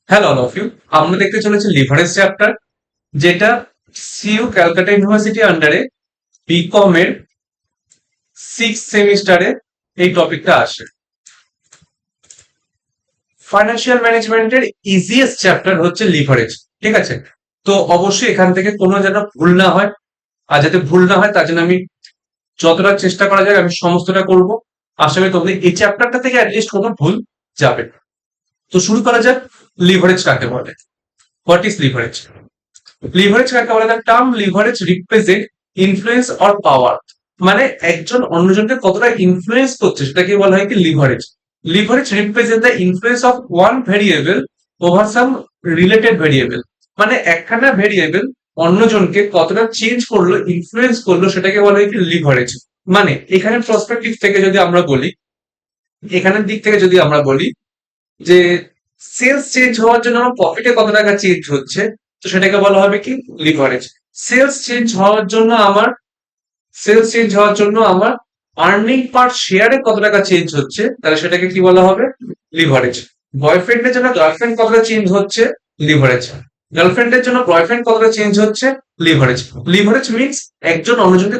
Hello all of you. আমরা দেখতে চলেছি লিভারেজ চ্যাপ্টার, যেটা সিইউ ক্যালকাটা ইউনিভার্সিটি আন্ডারে বিকম এর 6 সেমিস্টারে এই টপিকটা আসে। ফাইন্যান্সিয়াল ম্যানেজমেন্টের ইজিয়েস্ট চ্যাপ্টার হচ্ছে লিভারেজ। ঠিক আছে, তো অবশ্যই এখান থেকে কোনো যেন ভুল না হয়, আর যাতে ভুল না হয় তার জন্য আমি যতটা চেষ্টা করা যায় আমি সমস্তটা করব। আশা করি তোমাদের এই চ্যাপ্টারটা থেকে অ্যাটলিস্ট কোনো ভুল যাবে না। তো শুরু করা যাক। লিভারেজ কাকে বলে? What is leverage? লিভারেজ কাকে বলে? The term leverage represent influence or power. মানে একজন অন্যজনকে কতটা ইনফ্লুয়েন্স করছে সেটাকে বলা হয় কি leverage. Leverage represent the influence of one variable over some related variable. মানে একখানা ভেরিয়েবল অন্যজনকে কতটা চেঞ্জ করলো, ইনফ্লুয়েন্স করলো, সেটাকে বলা হয় কি লিভারেজ। মানে এখানে প্রসপেক্টিভ থেকে যদি আমরা বলি, এখানের দিক থেকে যদি আমরা বলি যে সেলস চেঞ্জ হওয়ার জন্য আমার প্রফিটে কত টাকা চেঞ্জ হচ্ছে, তো সেটাকে বলা হবে কি লিভারেজ। সেলস চেঞ্জ হওয়ার জন্য আমার সেলস চেঞ্জ হওয়ার জন্য আমার আর্নিং পার শেয়ারে কত টাকা চেঞ্জ হচ্ছে, তাহলে সেটাকে কি বলা হবে? লিভারেজ। বয়ফ্রেন্ডের জন্য গার্লফ্রেন্ড কতটা চেঞ্জ হচ্ছে, লিভারেজ। গার্লফ্রেন্ডের জন্য বয়ফ্রেন্ড কতটা চেঞ্জ হচ্ছে, লিভারেজ। লিভারেজ মিনস একজন অন্যজনকে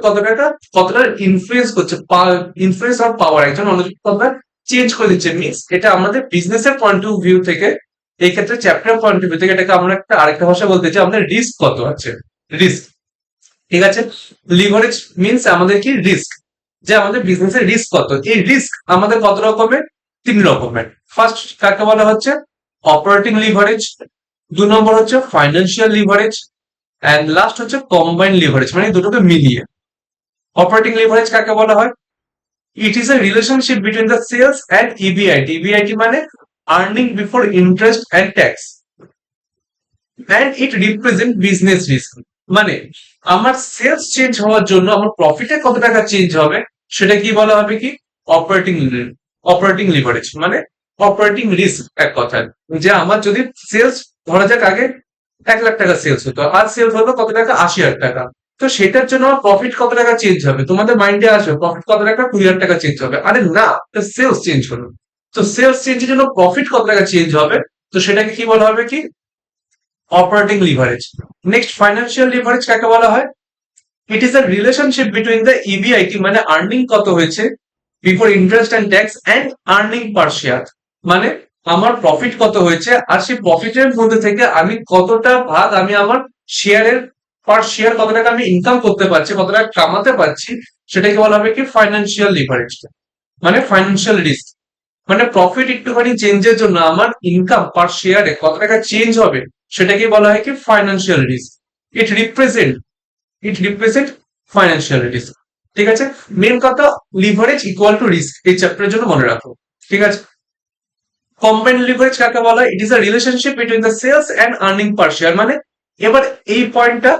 কতটা ইনফ্লুয়েন্স করছে, ইনফ্লুয়েন্স অর পাওয়ার, একজন অন্যজনকে কতটা চেঞ্জ করে দিচ্ছে। মিনস এটা আমাদের বিজনেসের পয়েন্ট অফ ভিউ থেকে, এই ক্ষেত্রে চ্যাপ্টার পয়েন্ট অফ ভিউ থেকে এটাকে আমরা একটা আরেকটা ভাষা বলতে চাই, আমাদের রিস্ক কত আছে, রিস্ক। ঠিক আছে, লিভারেজ মিনস আমাদের কি রিস্ক, যে আমাদের বিজনেসের রিস্ক কত। এই রিস্ক আমাদের কত রকমের? 3 রকমের। ফার্স্ট কাকে বলা হচ্ছে অপারেটিং লিভারেজ, 2 নম্বর হচ্ছে ফাইন্যান্সিয়াল লিভারেজ, এন্ড লাস্ট হচ্ছে কম্বাইন্ড লিভারেজ, মানে দুটোকে মিলিয়ে। অপারেটিং লিভারেজ কাকে বলা হয়? It is a relationship between the sales and EBIT. EBIT মানে earning before interest and tax, and it represent business risk. মানে আমার সেলস চেঞ্জ হওয়ার জন্য আমার প্রফিটে কত টাকা চেঞ্জ হবে, সেটা কি বলা হবে কি অপারেটিং অপারেটিং লিভারেজ, মানে অপারেটিং রিস্ক। এক কথায় যে আমার যদি সেলস, ধরা যাক আগে 1 লাখ টাকা সেলস হতো, আর সেলস হলো কত টাকা, 80,000 টাকা, তো সেটার জন্য আমার প্রফিট কত টাকা চেঞ্জ হবে? তোমাদের মাইন্ডে আসবে প্রফিট কত টাকা, 20,000 টাকা চেঞ্জ হবে। আরে না, সেলস চেঞ্জ হলো, তো সেলস চেঞ্জের জন্য প্রফিট কত টাকা চেঞ্জ হবে, তো সেটাকে কি বলা হবে কি operating leverage. Next financial leverage কাকে বলা হয়? It is a relationship between the EBIT, মানে আর্নিং কত হয়েছে before interest and tax, and earning per share. মানে আমার প্রফিট কত হয়েছে, আর সেই প্রফিটের মধ্যে থেকে আমি কতটা ভাগ আমি আমার শেয়ারের, পার শেয়ার কত টাকা আমি ইনকাম করতে পারছি, কত টাকা কামাতে পারছি, সেটাকে বলা হবে কি ফাইন্যান্সিয়াল লিভারেজ। মানে ফাইন্যান্সিয়াল রিস্ক, মানে প্রফিট একটুখানি চেঞ্জের জন্য আমার ইনকাম পার শেয়ারে কত টাকা চেঞ্জ হবে, সেটাকে বলা হয় কি ফাইন্যান্সিয়াল রিস্ক। ইট রিপ্রেজেন্ট ইট রিপ্রেজেন্ট ফাইন্যান্সিয়াল রিস্ক। ঠিক আছে, মেন কথা লিভারেজ ইকুয়াল টু রিস্ক, এই চ্যাপ্টারের জন্য মনে রাখো। ঠিক আছে, কম্বাইন্ড লিভারেজ কাকে বলা হয়? It is a relationship between the sales and earning per share. মানে এবার এই পয়েন্টটা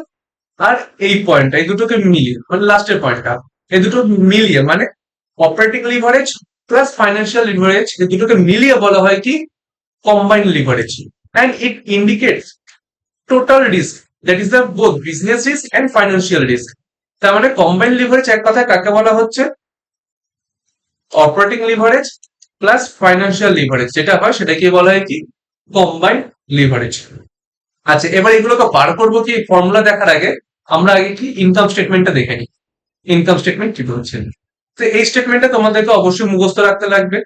আর এই পয়েন্টটা, এই দুটোকে মিলিয়ে, মানে লাস্টের পয়েন্টটা, এই দুটো মিলিয়ে, মানে operating leverage plus financial leverage, এই দুটোকে মিলিয়ে বলা হয় কি combined leverage, and it indicates total risk, that is the both business risk and financial risk. তার মানে combined leverage এক কথায় কাকে বলা হচ্ছে operating leverage plus financial leverage, যেটা হয় সেটাকে বলা হয় কি কম্বাইন্ড লিভারেজ। আচ্ছা, এবার এগুলোকে বার করবো কি ফর্মুলা দেখার আগে আমরা আগে কি ইনকাম স্টেটমেন্টটা দেখে নিই। ইনকাম স্টেটমেন্ট কি বলছে, তো এই স্টেটমেন্টটা তোমাদেরকে অবশ্যই মুখস্থ রাখতে লাগবে।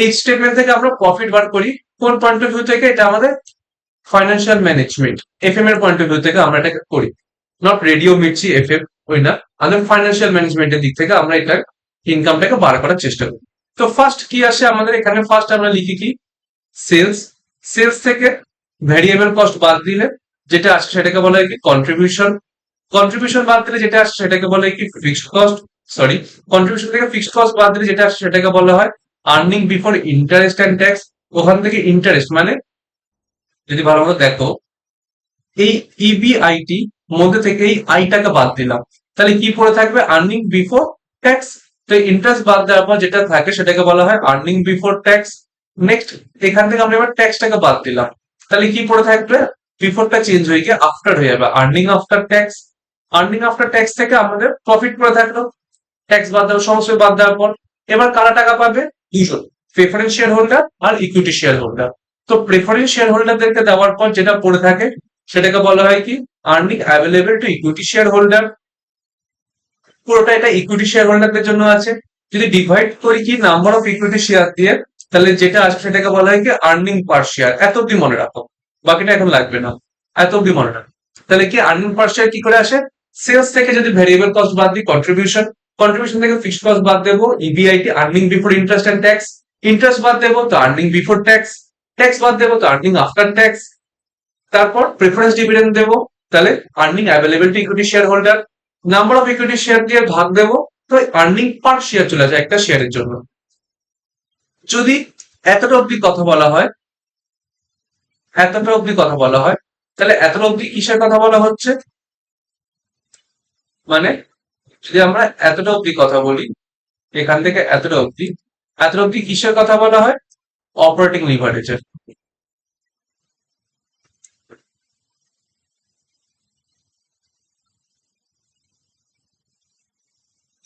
এই স্টেটমেন্ট থেকে আমরা প্রফিট বার করি কোন পয়েন্ট অফ ভিউ থেকে? এটা আমাদের ফাইন্যান্সিয়াল ম্যানেজমেন্ট এফএম এর পয়েন্ট অফ ভিউ থেকে আমরা এটাকে করি, নট রেডিও মির্চি এফএম, ওই না, আমাদের ফাইন্যান্সিয়াল ম্যানেজমেন্টের দিক থেকে আমরা এটা ইনকামটাকে বার করার চেষ্টা করি। তো ফার্স্ট কি আসে আমাদের এখানে? ফার্স্ট আমরা লিখি কি সেলস। সেলস থেকে ভ্যারিয়েবল কস্ট বাদ দিলে যেটা আসে সেটাকে বলা হয় কি কন্ট্রিবিউশন। কন্ট্রিবিউশন বাদ দিলে যেটা আসে সেটাকে বলা হয় কি ফিক্সড কস্ট। সরি, কন্ট্রিবিউশন থেকে ফিক্সড কস্ট বাদ দিলে যেটা আসে সেটাকে বলা হয় earning before interest and tax. ওখান থেকে ইন্টারেস্ট, মানে যদি ভালো মতো দেখো এই ইবিআইটি মধ্যে থেকে এই আইটাকে বাদ দিলাম, তাহলে কি পড়ে থাকবে? Earning before tax. তো ইন্টারেস্ট বাদ দেওয়ার পর যেটা থাকে সেটাকে বলা হয় আর্নিং বিফোর ট্যাক্স। নেক্সট এখান থেকে আমরা এবার ট্যাক্সটাকে বাদ দিলাম, তাহলে কি পড়ে থাকবে? বিফোরটা চেঞ্জ হয়ে গিয়ে আফটার হয়ে যাবে earning after tax. Earning after tax থেকে আমাদের প্রফিট পড়ে থাকলো, ট্যাক্স বাদ দেওয়ার, সমস্ত বাদ দেওয়ার পর এবার কারা টাকা পাবে? দুজন, প্রেফারেন্স শেয়ার হোল্ডার আর ইকুইটি শেয়ার হোল্ডার। তো প্রেফারেন্স শেয়ার হোল্ডারদেরকে দেওয়ার পর যেটা পড়ে থাকে সেটাকে বলা হয় কি earning available to equity share holder. পুরোটা এটা ইকুইটি শেয়ার হোল্ডারদের জন্য আছে। যদি ডিভাইড করি কি নাম্বার অফ ইকুইটি শেয়ার দিয়ে, তাহলে যেটা আসে সেটাকে বলা হয় কি আর্নিং পার শেয়ার। এত অব্দি মনে রাখো, বাকিটা এখন লাগবে না, এত অব্দি মনে রাখো। তাহলে কি আর্নিং পার শেয়ার কি করে আসে? সেলস থেকে যদি ভ্যারিয়েবল কস্ট বাদ দিই কন্ট্রিবিউশন, কন্ট্রিবিউশন থেকে ফিক্সড কস্ট বাদ দেবো EBIT earning before interest and tax, interest বাদ দেবো তো আর্নিং বিফোর ট্যাক্স, ট্যাক্স বাদ দেবো তো আর্নিং আফটার ট্যাক্স, তারপর প্রেফারেন্স ডিভিডেন্ড দেবো, তাহলে earning available to equity share holder, number of equity share দিয়ে ভাগ দেবো, তো আর্নিং পার শেয়ার চলে যায় একটা শেয়ারের জন্য। যদি এতটা অব্দি কথা বলা হয়, এতটা অব্দি কথা বলা হয়, তাহলে এতটা অব্দি কিসের কথা বলা হচ্ছে? মানে যদি আমরা এতটা অব্দি কথা বলি, এখান থেকে এতটা অব্দি কিসের কথা বলা হয়? অপারেটিং লিভারেজের।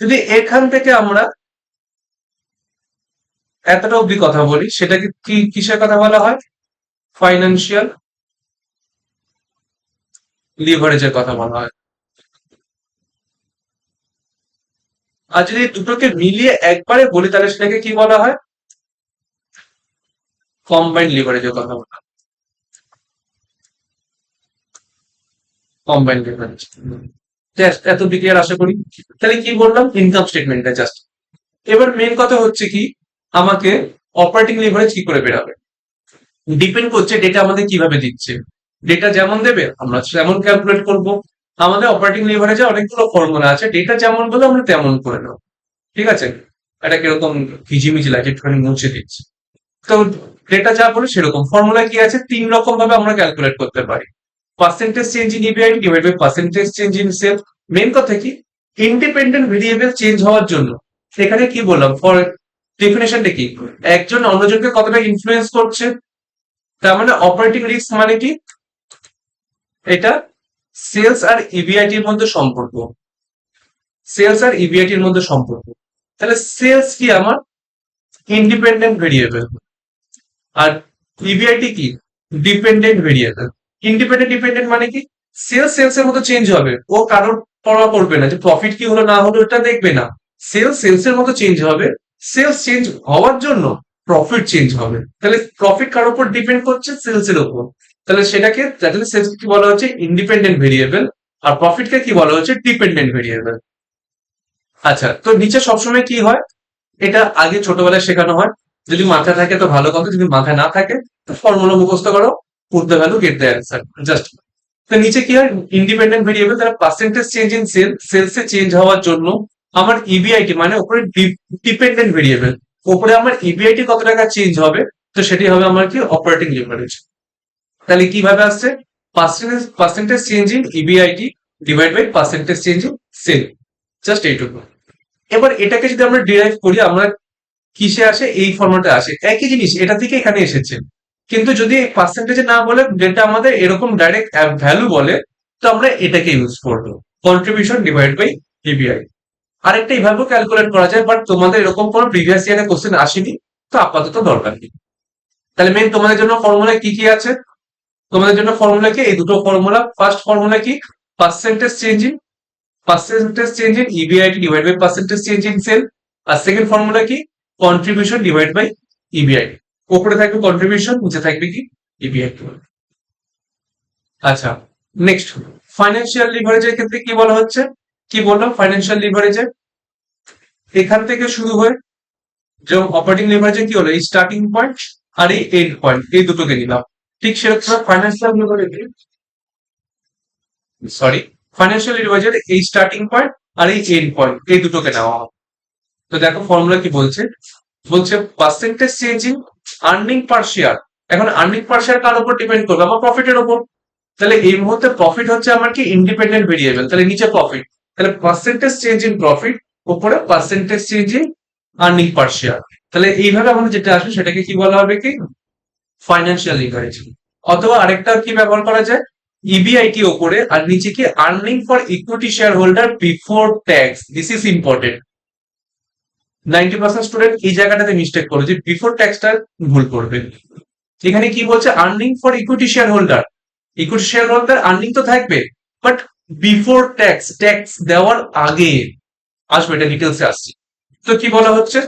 যদি এখান থেকে আমরা এতটা অব্দি কথা বলি, সেটাকে কি কিসের কথা বলা হয়? ফাইন্যান্সিয়াল লিভারেজের কথা বলা হয়। আর যদি দুটোকে মিলিয়ে একবারে বলি তাহলে সেটাকে কি বলা হয়? কম্বাইন্ড লিভারেজের কথা বলা হয়। Combined leverage. জাস্ট এত ক্লিয়ার আশা করি। তাহলে কি বললাম? ইনকাম স্টেটমেন্টটা জাস্ট। এবার মেন কথা হচ্ছে কি, আমাকে অপারেটিং লিভারেজ কি করে বেরাবে? ডিপেন্ড করছে ডেটা আমাদের কিভাবে দিচ্ছে। ডেটা যেমন দেবে আমরা তেমন ক্যালকুলেট করব। আমাদের অপারেটিং লিভারেজে অনেকগুলো ফর্মুলা আছে, ডেটা যেমন বলে আমরা তেমন করে নেব। ঠিক আছে? এটা কিরকম ভিজিমিজি লাগে একটুখানি মুছে দিচ্ছি। তো ডেটা যা বলে সেরকম ফর্মুলা কি আছে, 3 রকম ভাবে আমরা ক্যালকুলেট করতে পারি। Percentage change in EBIT divide by percentage change in sale. Main কথা কি, ইন্ডিপেন্ডেন্ট ভেরিয়েবল চেঞ্জ হওয়ার জন্য এখানে কি বললাম, ফর ডেফিনেশনটা কি, একজন অন্যজনকে কতটা ইনফ্লুয়েন্স করছে। তার মানে অপারেটিং রিস্ক মানে কি, এটা সেলস আর ইবিআইটি এর মধ্যে সম্পর্ক, সেলস আর ইবিআইটি এর মধ্যে সম্পর্ক। তাহলে সেলস কি আমার ইন্ডিপেন্ডেন্ট ভেরিয়েবল, আর ইবিআইটি কি ডিপেন্ডেন্ট ভেরিয়েবল। ইন্ডিপেন্ডেন্ট ডিপেন্ডেন্ট মানে কি, সেলস সেলস এর মতো চেঞ্জ হবে, ও কারোর পরোয়া করবে না যে প্রফিট কি হলো না হলো, এটা দেখবে না। সেলস সেলস এর মতো চেঞ্জ হবে, সেলস চেঞ্জ হওয়ার জন্য প্রফিট চেঞ্জ হবে। তাহলে প্রফিট কার উপর ডিপেন্ড করছে? সেলস এর উপর। তাহলে সেটাকে সেলস কি বলা হচ্ছে? Independent variable. আর প্রফিটকে কি বলা হচ্ছে? Dependent variable. আচ্ছা, তো নিচে সবসময় কি হয়, এটা আগে ছোটবেলায় শেখানো হয়। যদি মাথায় থাকে তো ভালো কথা, যদি মাথায় না থাকে তো ফর্মুলা মুখস্থ করো, put the value get the answer just. তো নিচে কি হয়, ইন্ডিপেন্ডেন্ট ভেরিয়েবল, তারা percentage change in sale, sales এ চেঞ্জ হওয়ার জন্য আমার ইবিআইটি মানে উপরে ডিপেন্ডেন্ট ভেরিয়েবল, উপরে আমার ইবিআইটি কত টাকা চেঞ্জ হবে, তো সেটি হবে আমার কি অপারেটিং লিভারেজ। তাহলে কিভাবে আসছে, percentage change in EBIT divide by percentage change in sale, just এইটুকু। এবার এটাকে যদি আমরা ডিরাইভ করি, আমরা কিসে আসে, এই ফর্মেটে আসে, একই জিনিস এটা থেকে এখানে এসেছে। কিন্তু যদি পার্সেন্টেজে না বলে যেটা আমাদের এরকম ডাইরেক্ট ভ্যালু বলে, তো আমরা এটাকে ইউজ করবো, কন্ট্রিবিউশন ডিভাইড বাই ইবিআই। আরেকটা এইভাবেও ক্যালকুলেট করা যায়, বাট তোমাদের এরকম কোনো প্রিভিয়াস ইয়ারে কোশ্চেন আসেনি, তো আপাতত দরকার নেই। তাহলে মেন তোমাদের জন্য ফর্মুলা কি কি আছে, তোমাদের জন্য ফর্মুলা কি, এই দুটো ফর্মুলা। ফার্স্ট ফর্মুলা কি, percentage change in EBIT divide by percentage change in sale. আর সেকেন্ড ফর্মুলা কি, কন্ট্রিবিউশন ডিভাইড বাই ইবিআইটি। উপরে থাকবে কন্ট্রিবিউশন, নিচে থাকবে কি ইবিআইটি। আচ্ছা, নেক্সট ফাইন্যান্সিয়াল লিভারেজের ক্ষেত্রে কি বলা হচ্ছে, কি বললাম ফাইন্যান্সিয়াল লিভারেজের, এখান থেকে শুরু হয়ে যে অপারেটিং লিভারেজে কি হলো, এই স্টার্টিং পয়েন্ট আর এই এন্ড পয়েন্ট, এই দুটোকে নিলাম। ঠিক সেরকম ফাইন্যান্সিয়াল লিভারেজে, ফাইন্যান্সিয়াল লিভারেজের এই স্টার্টিং পয়েন্ট আর এই এন্ড পয়েন্ট, এই দুটোকে নেওয়া হবে। তো দেখো ফর্মুলা কি বলছে, বলছে percentage change in earning per share. এখন আর্নিং পার শেয়ার কার উপর ডিপেন্ড করবে, আমার প্রফিটের উপর। তাহলে এই মুহূর্তে প্রফিট হচ্ছে আমার কি ইন্ডিপেন্ডেন্ট ভেরিয়েবল, তাহলে নিচে প্রফিট, তাহলে পার্সেন্টেজ চেঞ্জ ইন প্রফিট উপরে percentage change in earning per share. তাহলে এইভাবে আমাদের যেটা আসবে সেটাকে কি বলা হবে, কি ফাইন্যান্সিয়াল লিভারেজ। অথবা আরেকটা কি ব্যবহার করা যায়, ইবিআইটি ওপরে আর নিচে কি earning for equity share holder before tax. This is important, 90% student এই জায়গাটাতে মিস্টেক করে যে বিফোর ট্যাক্সটা ভুল করবে। এখানে কি বলছে, earning for equity share holder. Equity share holder earning তো থাকবে, বাট বিফোর ট্যাক্স, ট্যাক্স দেওয়ার আগে আসবে, এটা ডিটেলসে আসছি। তো কি বলা হচ্ছে,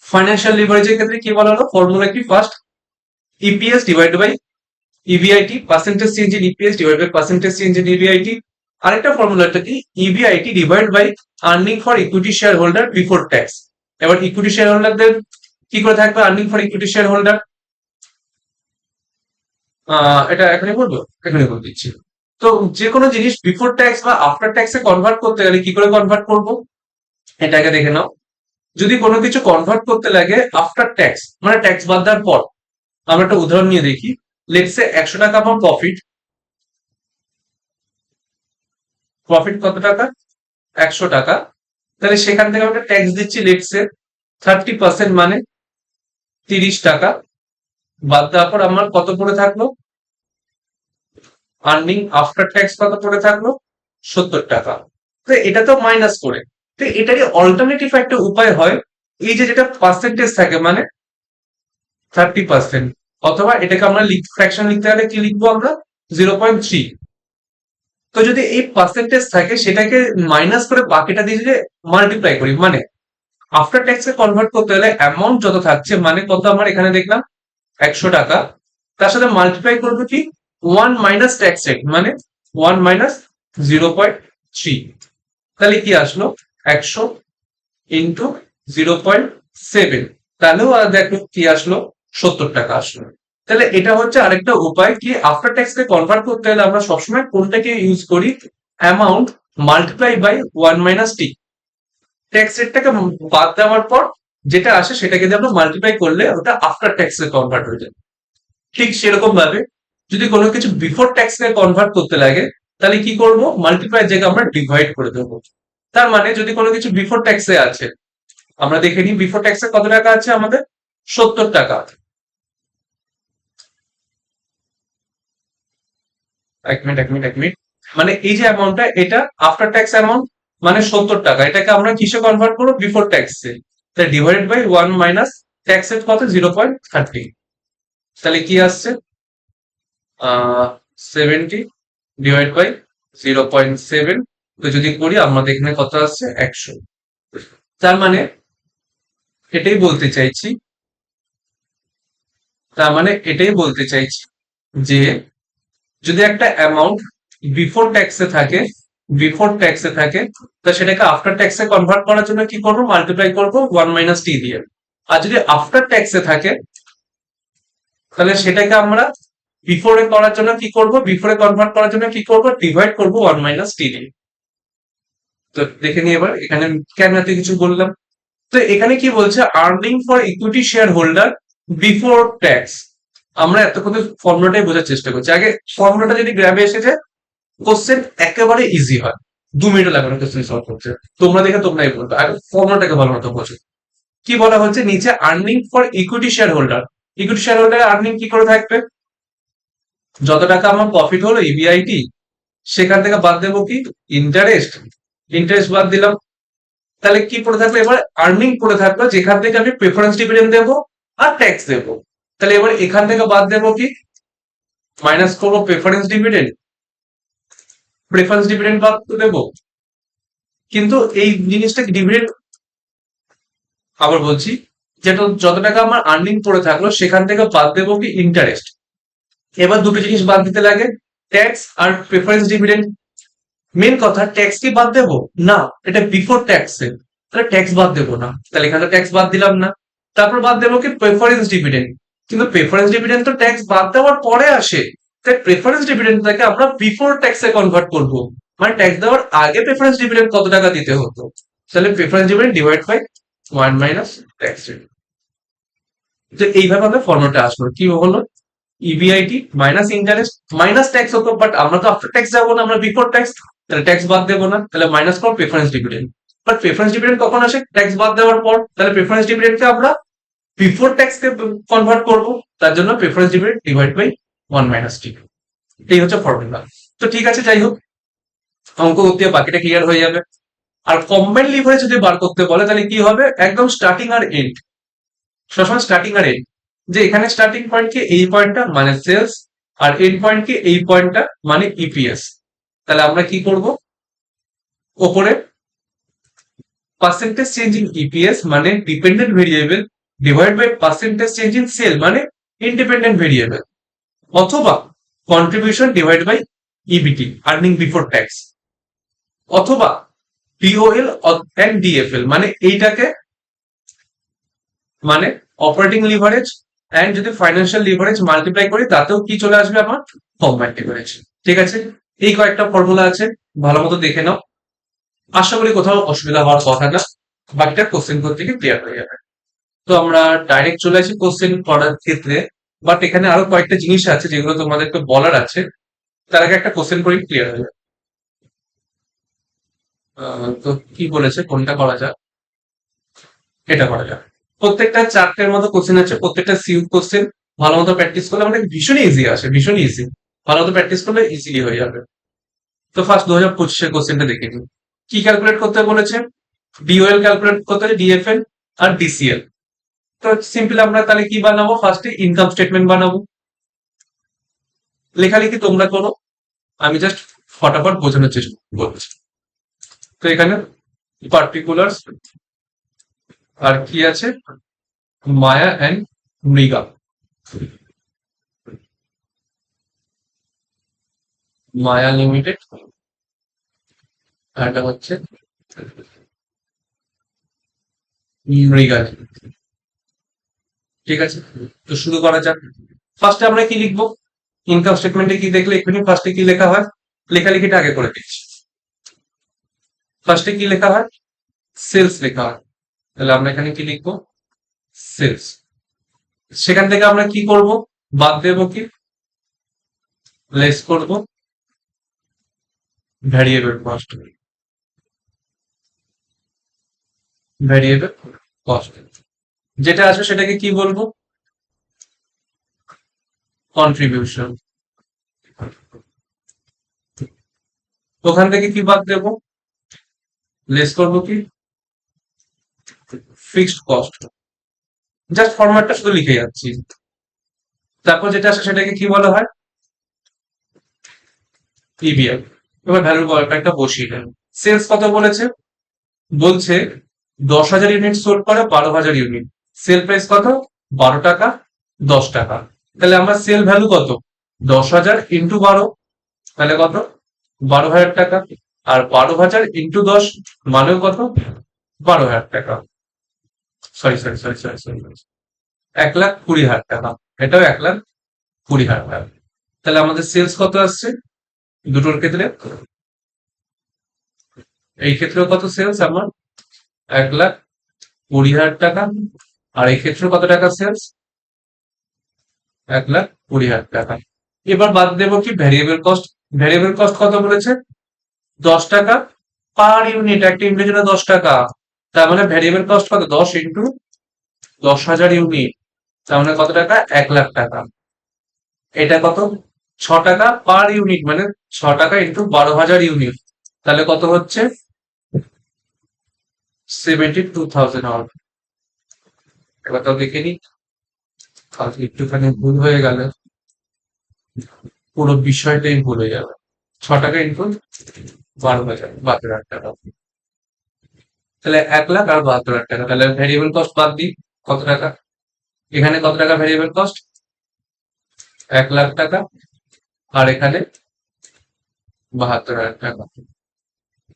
ফাইন্যান্সিয়াল লিভারেজের ক্ষেত্রে কি বলা হলো, ফর্মুলা কি, first EPS divide by EBIT, percentage change in EPS divide by percentage change in EBIT. আরেকটা ফর্মুলাটা কি, EBIT divide by earning for equity share holder before tax. এবার ইকুইটি শেয়ার হোল্ডারদের কি করে থাকবে, earning for equity share holder, এটা এখনই বলবো, এখনই বলে দিচ্ছি। তো যে কোনো জিনিস বিফোর ট্যাক্স বা আফটার ট্যাক্সে কনভার্ট করতে গেলে কি করে কনভার্ট করব, এটাকে দেখে নাও। যদি কোনো কিছু কনভার্ট করতে লাগে আফটার ট্যাক্স, মানে ট্যাক্স বাদ দেওয়ার পর, আমরা একটা উদাহরণ নিয়ে দেখি। লেটস সে 100 টাকা আমার প্রফিট, প্রফিট কত টাকা, 100 টাকা। তাহলে সেখান থেকে আমরা ট্যাক্স দিচ্ছি লেটস সে 30%, মানে 30 টাকা। বাদ দেওয়ার পর আমার কত পড়ে থাকলো, আর্নিং আফটার ট্যাক্স কত পড়ে থাকলো, 70 টাকা। তো এটা তো মাইনাস করে, তো এটারই অল্টারনেটিভ একটা উপায় হয়, এই যে যেটা পার্সেন্টেজ থাকে, মানে 30%, অথবা এটাকে আমরা ফ্র্যাকশন লিখতে গেলে কি লিখবো আমরা, 0.3। তো যদি এই পার্সেন্টেজ থাকে সেটাকে মাইনাস করে বাকিটা দিয়ে যদি মাল্টিপ্লাই করি, মানে আফটার ট্যাক্সে কনভার্ট করতে হলে অ্যামাউন্ট যত থাকছে, মানে কত আমার এখানে দেখলাম 100 টাকা, তার সাথে মাল্টিপ্লাই করবো কি 1 মাইনাস ট্যাক্স রেট, মানে 1 মাইনাস 0.3। তাহলে কি আসলো, 100 ইন্টু 0.7, তাহলেও দেখো কি আসলো, 70 টাকা আসলো। তাহলে এটা হচ্ছে আরেকটা উপায়, কি আফটার ট্যাক্স কে কনভার্ট করতে হলে আমরা সবসময় কোনটাকে ইউজ করি, amount multiply by 1 minus T, tax রেটটাকে বাদ দেওয়ার পর যেটা আসে সেটাকে দিয়ে আমরা মাল্টিপ্লাই করলে ওটা আফটার ট্যাক্স এ কনভার্ট হয়ে যায়। ঠিক সেরকম ভাবে যদি কোনো কিছু বিফোর ট্যাক্স কে কনভার্ট করতে লাগে, তাহলে কি করব, মাল্টিপ্লাই জায়গায় আমরা ডিভাইড করে দেবো। তার মানে যদি কোনো কিছু বিফোর ট্যাক্সে আছে, আমরা দেখে নিই বিফোর ট্যাক্সে কত টাকা আছে আমাদের, 70 টাকা। এক মিনিট, মানে এই যে অ্যামাউন্টটা, এটা আফটার ট্যাক্স অ্যামাউন্ট, মানে 70 টাকা, এটাকে আমরা কিসে কনভার্ট করবো, বিফোর ট্যাক্সে। তাই divided by 1 minus tax rate কত, 0.30। তাহলে কি আসছে, 70 ডিভাইড বাই 0.7। তো যদি করি আমাদের এখানে কত আসছে, 100। তার মানে এটাই বলতে চাইছি, যে যদি একটা অ্যামাউন্ট বিফোর ট্যাক্সে থাকে, তা সেটাকে আফটার ট্যাক্সে কনভার্ট করার জন্য কি করবো, মাল্টিপ্লাই করবো 1 মাইনাস টি দিয়ে। আর যদি আফটার ট্যাক্সে থাকে, তাহলে সেটাকে আমরা বিফোরে করার জন্য কি করব, বিফোরে কনভার্ট করার জন্য কি করব, ডিভাইড করবো 1 মাইনাস টি দিয়ে। তো দেখে নিই এবার এখানে কেন এত কিছু বললাম। তো এখানে কি বলছে, earning for equity share holder before tax. আমরা এতক্ষণ ফর্মুলাটাই বোঝার চেষ্টা করছি। আগে ফর্মুলাটা যদি গ্র্যাবে এসে যায়, কোশ্চেন একেবারে ইজি হয়, 2 মিনিটও লাগে না কোশ্চেন সলভ করতে। তোমরা দেখে তোমরাই বলবে, আগে ফর্মুলাটাকে ভালো মতো বোঝো। কি বলা হচ্ছে নিচে, earning for equity share holder, equity share holder earning কি করে থাকবে, যত টাকা আমার প্রফিট হলো ইবিআইটি, সেখান থেকে বাদ দেবো কি, ইন্টারেস্ট, ইন্টারেস্ট বাদ দিলাম। তাহলে কি পড়ে থাকবে, এবার আর্নিং পড়ে থাকবে, যেখান থেকে আমি প্রেফারেন্স ডিভিডেন্ড দেবো আর ট্যাক্স দেবো। তাহলে এবার এখান থেকে বাদ দেবো কি, মাইনাস করবো প্রেফারেন্স ডিভিডেন্ড, বাদ দেবো। কিন্তু এই জিনিসটা ডিভিডেন্ড, আবার বলছি, যেটা যত টাকা আমার আর্নিং পড়ে থাকলো সেখান থেকে বাদ দেবো কি, ইন্টারেস্ট। এবার দুটো জিনিস বাদ দিতে লাগে, ট্যাক্স আর প্রেফারেন্স ডিভিডেন্ড। মেন কথা, ট্যাক্স কি বাদ দেবো না, এটা বিফোর ট্যাক্সে, তাহলে ট্যাক্স বাদ দেবো না, তাহলে এখানে ট্যাক্স বাদ দিলাম না। তারপর বাদ দেবো কি, প্রেফারেন্স ডিভিডেন্ড। কিন্তু প্রেফারেন্স ডিভিডেন্ড তো ট্যাক্স বাদ দেওয়ার পরে আসে, তাই প্রেফারেন্স ডিভিডেন্ডটাকে আমরা বিফোর ট্যাক্সে কনভার্ট করবো, মানে ট্যাক্স দেওয়ার আগে প্রেফারেন্স ডিভিডেন্ড কত টাকা দিতে হতো, তাহলে preference dividend divide by 1 minus tax rate. তো এইভাবে আমরা ফর্মুলাটা আসলো, কি হলো, EBIT minus interest minus tax হতো, বাট আমরা তো আফটার ট্যাক্স যাবো না, আমরা বিফোর ট্যাক্স, তাহলে ট্যাক্স বাদ দেবো না, তাহলে minus for preference dividend. But preference dividend কখন আসে, ট্যাক্স বাদ দেওয়ার পর, তাহলে প্রেফারেন্স ডিভিডেন্ডকে আমরা বিফোর ট্যাক্স কে কনভার্ট করবো, তার জন্য preference dividend divide by 1 minus T. এই হচ্ছে ফর্মুলা। তো ঠিক আছে, যাই হোক, অঙ্ক করতে বাকিটা ক্লিয়ার হয়ে যাবে। আর কম্বাইন্ড লিভারেজ যদি বার করতে বলে, তাহলে কি হবে, একদম স্টার্টিং আর এন্ড, সবসময় স্টার্টিং আর এন্ড। যে এখানে স্টার্টিং পয়েন্ট কি এই পয়েন্টটা মানে সেলস, আর এন্ড পয়েন্ট কি এই পয়েন্টটা মানে ইপিএস। তাহলে আমরা কি করব, ওপরে পার্সেন্টেজ চেঞ্জ ইন ইপিএস মানে dependent variable divide by percentage change in sale মানে ইন্ডিপেন্ডেন্ট ভেরিয়েবল, অথবা contribution divide by EBT earning before tax, অথবা পিওএল এন্ড ডিএফএল মানে এইটাকে মানে অপারেটিং লিভারেজ এন্ড যদি ফাইন্যান্সিয়াল লিভারেজ মাল্টিপ্লাই করি তাতেও কি চলে আসবে আমার ফর্ম লিভারেজ। ঠিক আছে, এই কয়েকটা ফর্মুলা আছে, ভালো মতো দেখে নাও। আশা করি কোথাও অসুবিধা হওয়ার কথা না, বাকিটা কোশ্চেন করতে গিয়ে ক্লিয়ার হয়ে যাবে। তো আমরা ডাইরেক্ট চলে আসি কোশ্চেন করার ক্ষেত্রে, বাট এখানে আরো কয়েকটা জিনিস আছে যেগুলো তোমাদেরকে বলার আছে, তার আগে একটা কোশ্চেন করে ক্লিয়ার হয়ে যাবে। তো কি বলেছে, কোনটা করা যায়, এটা করা যায়। প্রত্যেকটা চারটের মতো কোশ্চেন আছে, প্রত্যেকটা সিউ কোশ্চেন ভালো মতো প্র্যাকটিস করলে আমাদের ভীষণ ইজি আসে, ভীষণ ইজি, ভালো মতো প্র্যাকটিস করলে ইজিলি হয়ে যাবে। তো ফার্স্ট 2025-এর কোশ্চেনটা দেখে নিই। কি ক্যালকুলেট করতে বলেছে, ডিওএল ক্যালকুলেট করতে হবে, ডিএফএল আর ডিসিএল। তো সিম্পল আমরা তাহলে কি বানাবো, ফার্স্টে ইনকাম স্টেটমেন্ট বানাবো। লেখালেখি তোমরা করো, আমি জাস্ট ফটাফট বোঝানোর চেষ্টা করছি। তো এখানে পার্টিকুলার্স আর কি আছে, মায়া এন্ড মৃগা, মায়া লিমিটেড, আর এটা হচ্ছে মৃগা। ঠিক আছে, তো শুরু করা যাক। ফার্স্টে আমরা কি লিখবো, ইনকাম স্টেটমেন্টে কি দেখলে এখানে ফার্স্টে কি লেখা হয়, লেখালেখিটা আগে করে দিচ্ছি। ফার্স্টে কি লেখা হয়, সেলস লেখা হয়, তাহলে আমরা এখানে কি লিখবো, সেলস। সেখান থেকে আমরা কি করব, বাদ দেবো কি, লেস করব ভ্যারিয়েবল কস্ট, ভ্যারিয়েবল কস্ট যেটা আসবে সেটাকে কি বলবো, কন্ট্রিবিউশন। ওখান থেকে কি বাদ দেবো, লেস করবো কি, ফিক্সড কস্ট। জাস্ট ফরম্যাটটা শুধু লিখে যাচ্ছি। তারপর যেটা আসে সেটাকে কি বলা হয়, পিবিএফ। এবার ভ্যালু একটা বসিয়ে দেন। সেলস কত বলেছে, বলছে 10,000 ইউনিট সোল্ড করে 12,000 ইউনিট, সেল প্রাইস কত, 12 টাকা 10 টাকা। তাহলে আমরা সেল ভ্যালু কত, 10,000 ইন্টু 12, তাহলে কত, 12,000 টাকা। আর 12,000 ইন্টু 10 মানেও কত, 12,000 টাকা। Sorry sorry sorry sorry sorry 1,20,000 টাকা, এটাও 1,20,000 টাকা। তাহলে আমাদের সেলস কত আসছে দুটোর ক্ষেত্রে, এই ক্ষেত্রেও কত সেলস আমার, 1,20,000 টাকা, আর এই ক্ষেত্রে কত টাকা সেলস, 1,20,000 টাকা। এবার বাদ দেবো কি, ভ্যারিয়েবল কস্ট। ভ্যারিয়েবল কস্ট কত বলেছে, 10 টাকা পার ইউনিট, একটা ইউনিটের জন্য 10 টাকা। তার মানে ভ্যারিয়েবল কস্ট কত, 10 ইন্টু 10,000 ইউনিট, তার মানে কত টাকা, 1,00,000 টাকা। এটা কত, 6 টাকা পার ইউনিট, মানে 6 টাকা ইন্টু 12,000 ইউনিট, তাহলে কত হচ্ছে, 72,000 আওয়ার। এবার তো দেখে নি, একটুখানি ভুল হয়ে গেলে পুরো বিষয়টাই ভুল হয়ে যাবে। 6 টাকা ইন্টু 12,000, 72,000 টাকা। তাহলে 1,00,000 আর 72,000 টাকা। তাহলে ভ্যারিয়েবল কস্ট বাদ দিই, কত টাকা, এখানে কত টাকা ভ্যারিয়েবল কস্ট, 1,00,000 টাকা, আর এখানে 72,000 টাকা।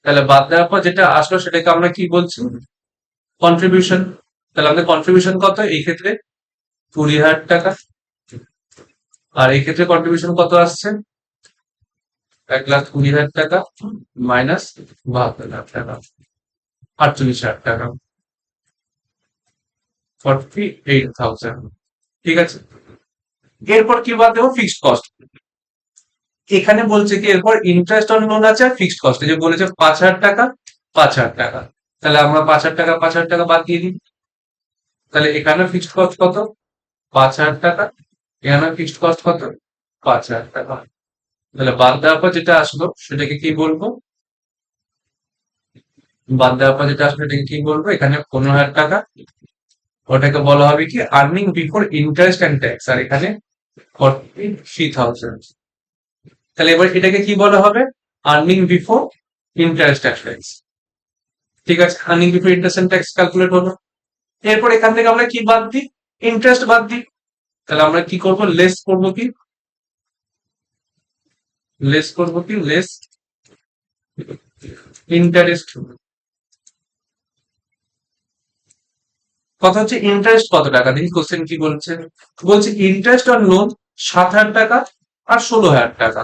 তাহলে বাদ দেওয়ার পর যেটা আসলো সেটাকে আমরা কি বলছি, কন্ট্রিবিউশন। তাহলে আমাদের কন্ট্রিবিউশন কত এই ক্ষেত্রে, 20,000 টাকা, আর এই ক্ষেত্রে কন্ট্রিবিউশন কত আসছে, 1,20,000 টাকা মাইনাস 72,000 টাকা, 48,000 টাকা, 48,000। ঠিক আছে, এরপর কি বাদ দেবো, ফিক্সড কস্ট। এখানে বলছে কি, এরপর ইন্টারেস্ট অন লোন আছে আর ফিক্সড কস্ট, যে বলেছে 5,000 টাকা 5,000 টাকা। তাহলে আমরা 5,000 টাকা 5,000 টাকা বাদ দিয়ে দিই। তাহলে এখানে ফিক্সড কস্ট কত, 5,000 টাকা, এখানে ফিক্সড কস্ট কত, 5,000 টাকা। তাহলে বাদ দেওয়ার পর যেটা আসলো সেটাকে কি বলবো, বাদ দেওয়ার পর যেটা আসলো এটাকে কি বলবো, এখানে 15,000 টাকা, ওটাকে বলা হবে কি earning before interest and tax, আর এখানে 43,000। তাহলে এবার এটাকে কি বলা হবে, earning before interest and tax. ঠিক আছে, earning before interest and tax calculate হলো। এরপর এখান থেকে আমরা কি বাদ দিই, ইন্টারেস্ট বাদ দিই। তাহলে আমরা কি করব, লেস করব কি, লেস ইন্টারেস্ট। কথা হচ্ছে ইন্টারেস্ট কত টাকা, দেখি কোশ্চেন কি বলছে। বলছে ইন্টারেস্ট অন লোন 7,000 টাকা আর 16,000 টাকা।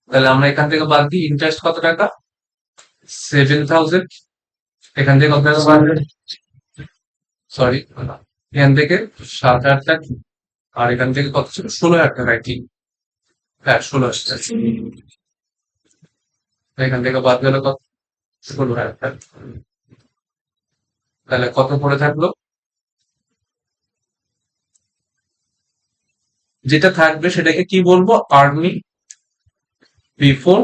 তাহলে আমরা এখান থেকে বাদ দিই ইন্টারেস্ট কত টাকা, 7,000। এখান থেকে কত টাকা বাদ দিই, সরি, এখান থেকে 7,000 টাকা, আর এখান থেকে কত ছিল, 16,000 টাকা। ঠিক, হ্যাঁ 16,000 টাকা। এখান থেকে বাদ গেল কত, 16,000 টাকা। তাহলে কত পড়ে থাকলো, যেটা থাকবে সেটাকে কি বলবো, আর্নিং বিফোর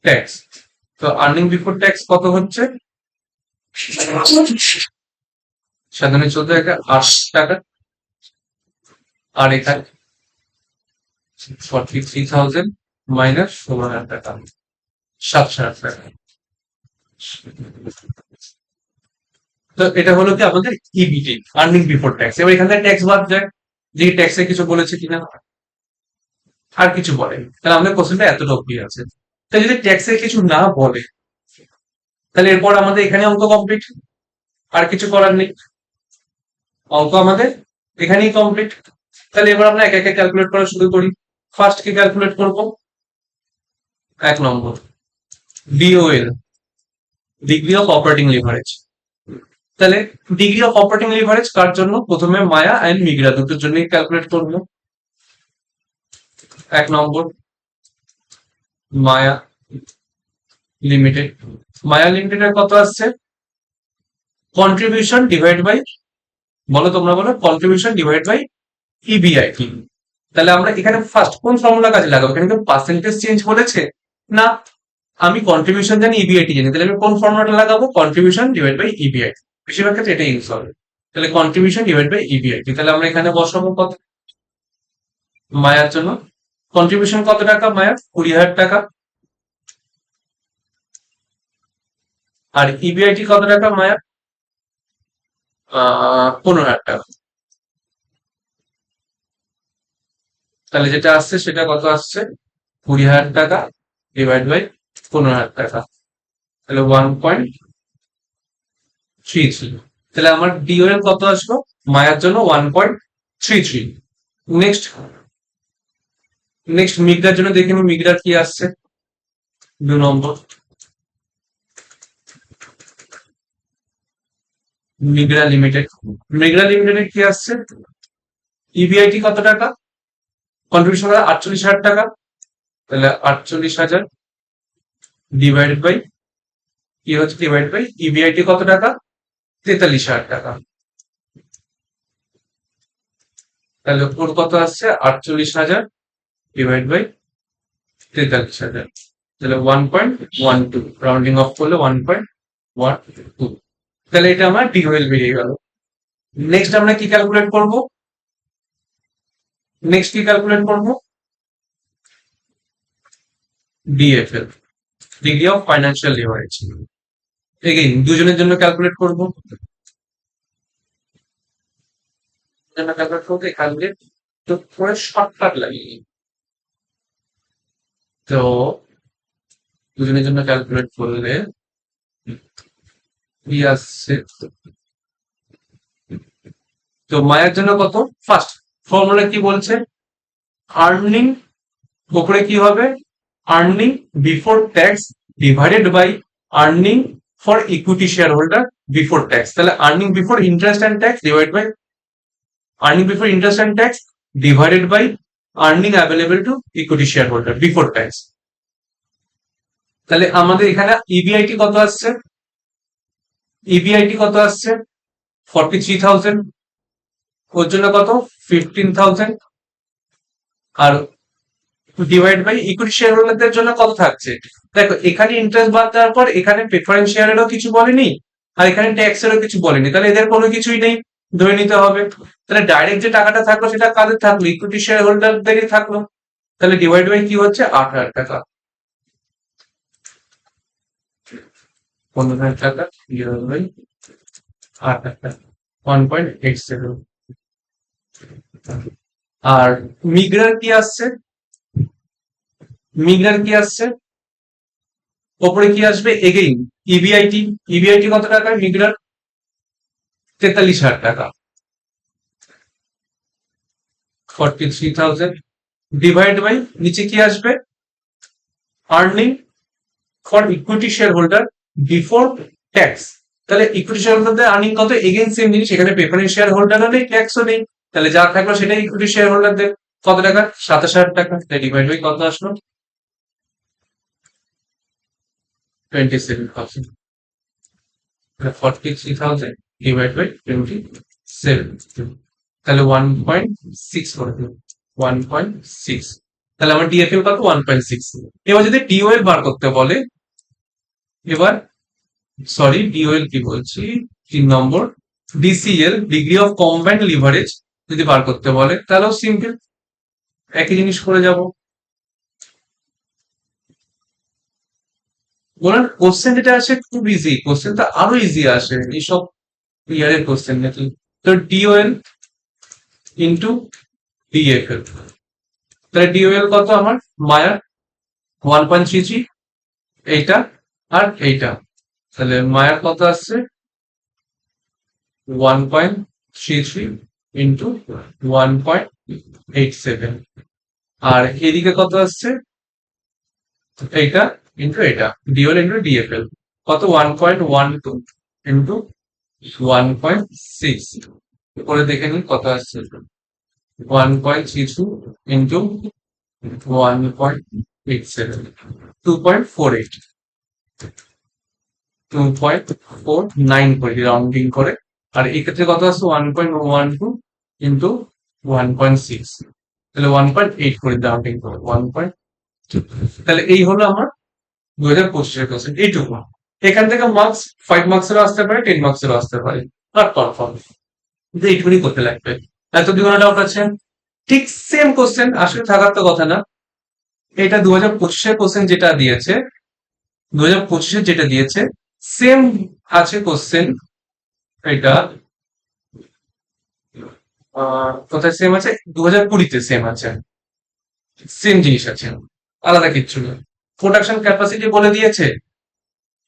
ট্যাক্স। তো আর্নিং বিফোর ট্যাক্স কত হচ্ছে, 7,14,000 আর এখানে 43,000 মাইনাস 16,000 টাকা, 7,000 টাকা। তো এটা হলো কি আমাদের ইবিটি, আর্নিং বিফোর ট্যাক্স। এবার এখান থেকে ট্যাক্স বাদ যায়, যে ট্যাক্সে কিছু বলেছে কিনা, আর কিছু বলে, তাহলে আমাদের কোশ্চেনটা এতটা অব্দি আছে। তাই যদি ট্যাক্সে কিছু না বলে, তাহলে এরপর আমাদের এখানে অঙ্ক কমপ্লিট, আর কিছু করার নেই, অঙ্ক আমাদের এখানেই কমপ্লিট। তাহলে এবার আমরা একে একে ক্যালকুলেট করা শুরু করি। ফার্স্ট কি ক্যালকুলেট করব, 1 নম্বর ডিওএল, ডিগ্রি অফ অপারেটিং লিভারেজ। তাহলে ডিগ্রি অফ অপারেটিং লিভারেজ কার জন্য, প্রথমে মায়া এন্ড মিগরা দুটোর জন্য ক্যালকুলেট করব। 1 নম্বর মায়া লিমিটেড, মায়া লিমিটেডের কত আসছে, কন্ট্রিবিউশন ডিভাইড বাই, বলো তোমরা বলো, কন্ট্রিবিউশন ডিভাইড বাই ইবিআইটি। তাহলে আমরা এখানে ফার্স্ট কোন ফর্মুলা কাজে লাগাবো, এখানে কেউ পার্সেন্টেজ চেঞ্জ বলেছে না, আমি কন্ট্রিবিউশন জানি, ইবিআইটি জানি, তাহলে আমি কোন ফর্মুলাটা লাগাবো, কন্ট্রিবিউশন ডিভাইড বাই ইবিআইটি। বেশিরভাগ ক্ষেত্রে এটা ইউজ হবে। তাহলে কন্ট্রিবিউশন ডিভাইড বাই ইবিআইটি, তাহলে আমরা এখানে বসাবো কত, মায়ার জন্য কন্ট্রিবিউশন কত টাকা, মায়ার 20,000 টাকা, আর ইবিআইটি কত টাকা, মায়ার 15,000 টাকা। তাহলে যেটা আসছে সেটা কত আসছে, 20,000 টাকা ডিভাইড বাই 15,000 টাকা, তাহলে 1.33। তাহলে আমার ডিওএল কত আসলো, মায়ার জন্য 1.33। নেক্সট মিগরার জন্য দেখে নি, মিগরার কি আসছে, 2 নম্বর মিগরা লিমিটেড, মিগরা লিমিটেডের কি আসছে, ইবিআইটি কত টাকা, কন্ট্রিবিউশন 48,000 টাকা, তাহলে 48,000 ডিভাইড বাই কি হচ্ছে, ডিভাইড বাই ইবিআইটি কত টাকা, 43,000 টাকা। তাহলে ওর কত আসছে, 48,000 ডিভাইড বাই 43,000, তাহলে 1.12, রাউন্ডিং অফ করলে 1.12। তাহলে এটা আমার ডিওএল বেরিয়ে গেল। নেক্সট আমরা কি ক্যালকুলেট করব, DFL, degree of financial leverage. Again দুজনের জন্য ক্যালকুলেট করব, এখানে তো পুরো শর্টকাট লাগিয়ে, তো দুজনের জন্য ক্যালকুলেট করলে কি আসছে, তো মায়ের জন্য কত, ফার্স্ট ফর্মুলা কি বলছে, আর্নিং উপরে কি হবে, earning before tax divided by earning for equity share holder before tax. তাহলে earning before interest and tax divide by earning before interest and tax divided by earning available to equity share holder before tax. তাহলে আমাদের এখানে EBIT কত আসছে, 43,000, ওর জন্য কত 15,000, আর divide by equity share হোল্ডারদের জন্য কত থাকছে, দেখো এখানে ইন্টারেস্ট বাদ দেওয়ার পর এখানে প্রেফারেন্স শেয়ারেরও কিছু বলেনি, আর এখানে ট্যাক্সেরও কিছু বলেনি, তাহলে এদের কোনো কিছুই নেই, ধরে নিতে হবে। তাহলে ডাইরেক্ট যে টাকাটা থাকলো সেটা কাদের থাকলো? ইকুইটি শেয়ার হোল্ডারদেরই থাকলো। তাহলে ডিভাইড বাই কি হচ্ছে? 8,000 টাকা। 15,000 টাকা ডিভাইড বাই 8,000 টাকা, 1.87। আর মিগরার কি আসছে? মিগরার কি আসছে? ওপরে কি আসবে? Again EBIT. ইবিআইটি কত টাকা? মিগরার 43,000 টাকা, 43,000 ডিভাইড বাই নিচে কি আসবে? Earning for equity share holder before tax. তাহলে ইকুইটি শেয়ার হোল্ডারদের আর্নিং কত? এগেইন সেম জিনিস, এখানে প্রেফারেন্স শেয়ার হোল্ডারও নেই, ট্যাক্সও নেই। তাহলে যা থাকলো সেটাই ইকুইটি শেয়ার হোল্ডারদের কত টাকা? 27,000 টাকা। তাই ডিভাইড বাই কত আসলো? 27,000। 43,000 ডিভাইড বাই 27, তাহলে 1.6 করে দিন, 1.6। তাহলে আমার ডিএফএল কত? 1.6। এবার যদি ডিওএল বার করতে বলে, এবার সরি ডিওএল কি বলছি, 3 নম্বর DCL, degree of combined leverage যদি বার করতে বলে, তাহলেও সিম্পল, একই জিনিস করে যাব। বলেন কোশ্চেন যেটা আছে খুব ইজি, কোশ্চেনটা আরো ইজি আসে এইসব ইয়ারের কোশ্চেন নাকি। তো ডিওএল ইন্টু ডিএফএল, তাহলে ডিওএল কত আমার? মায়ার 1.33, এইটা আর এইটা, তাহলে মায়ার কত আসছে? 1.33 ইন্টু 1.87, আর এদিকে কত আসছে? এইটা ইন্টু এটা, ডিওএল ইন্টু ডিএফএল কত? 1.12 ইন্টু 1.6, করে দেখে নিন কত আসছে। 1.32 ইন্টু 1.87, 2.48, 2.49 করে রাউন্ডিং করে। আর এই ক্ষেত্রে কত আসছে? 1.12 ইন্টু 1.6, তাহলে 1.8 করে রাউন্ডিং করে 1.2। তাহলে এই হলো আমার 2025 কোশ্চেন, এইটুকু। এখান থেকে মার্কস 5 মার্কসেরও আসতে পারে, 10 মার্কসেরও আসতে পারে, নট কনফার্ম, কিন্তু এইটুকুনি করতে লাগবে। এত কি কোনো ডাউট আছে? ঠিক সেম কোশ্চেন, আসলে থাকার তো কথা না। এটা 2025 কোশ্চেন যেটা দিয়েছে, 2025 যেটা দিয়েছে সেম আছে কোশ্চেন। এটা কোথায় সেম আছে? 2020-তে সেম আছে, সেম জিনিস আছে, আলাদা কিচ্ছু নেই। প্রোডাকশন ক্যাপাসিটি বলে দিয়েছে,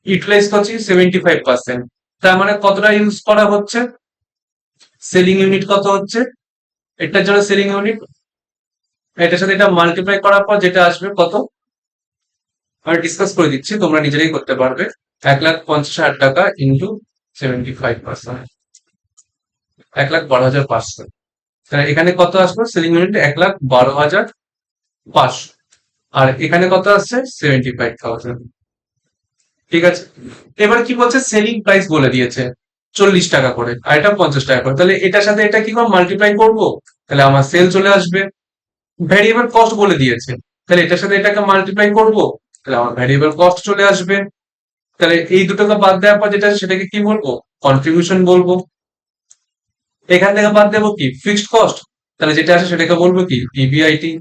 ইউটিলাইজ করছি 75%, তার মানে কতটা ইউজ করা হচ্ছে? সেলিং ইউনিট কত হচ্ছে? এটার জন্য সেলিং ইউনিট, এটার সাথে এটা মাল্টিপ্লাই করার পর যেটা আসবে কত, আমি ডিসকাস করে দিচ্ছি, তোমরা নিজেরাই করতে পারবে। 1,50,000 টাকা ইন্টু 75%, 1,12,500। তাহলে এখানে কত আসবে? সেলিং ইউনিট 1,12,500, আর এখানে কত আসছে? 75,000। ঠিক আছে, এবার কি বলছে? সেলিং প্রাইস বলে দিয়েছে 40 টাকা করে, আর এটা 50 টাকা করে, তাহলে এটার সাথে এটা কি করে মাল্টিপ্লাই করবো? তাহলে আমার সেল চলে আসবে। ভ্যারিয়েবল কস্ট বলে দিয়েছে, তাহলে এটার সাথে এটাকে মাল্টিপ্লাই করবো, তাহলে আমার ভ্যারিয়েবল কস্ট চলে আসবে। তাহলে এই দুটোকে বাদ দেওয়ার পর যেটা আছে সেটাকে কি বলবো? কন্ট্রিবিউশন বলবো। এখান থেকে বাদ দেবো কি? ফিক্সড কস্ট, তাহলে যেটা আছে সেটাকে বলবো কি? ইবিআইটি।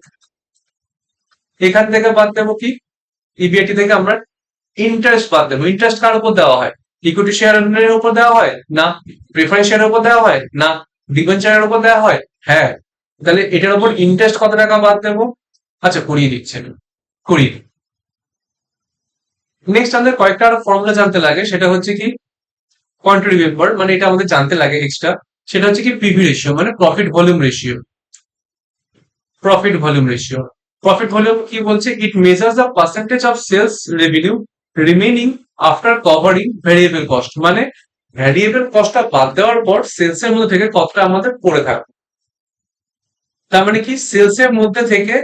এখান থেকে বাদ দেবো কি? ইবিআইটি থেকে আমরা ইন্টারেস্ট বাদ দেবো। ইন্টারেস্ট কার উপর দেওয়া হয়? ইকুইটি শেয়ারের উপর দেওয়া হয় না? প্রিফারেন্স শেয়ারের উপর দেওয়া হয় না? ডিবেঞ্চারের উপর দেওয়া হয়? হ্যাঁ। তাহলে এটার উপর ইন্টারেস্ট কত টাকা বাদ দেবো? আচ্ছা করিয়ে দিচ্ছে, করি। নেক্সট আমাদের কয়েকটা আরো ফর্মুলা জানতে লাগে, সেটা হচ্ছে কি কোয়ান্টিটি মেম্বার, মানে এটা আমাদের জানতে লাগে এক্সট্রা। সেটা হচ্ছে কি পিভি রেশিও, মানে profit volume ratio. Profit volume ratio, profit volume কি বলছে? It measures the percentage of sales revenue remaining after covering variable cost, মানে ভ্যারিয়েবল কস্টটা বাদ দেওয়ার পর সেলস এর মধ্যে থেকে কতটা আমাদের পড়ে থাকবে। তার মানে কি সেলস এর মধ্যে থেকে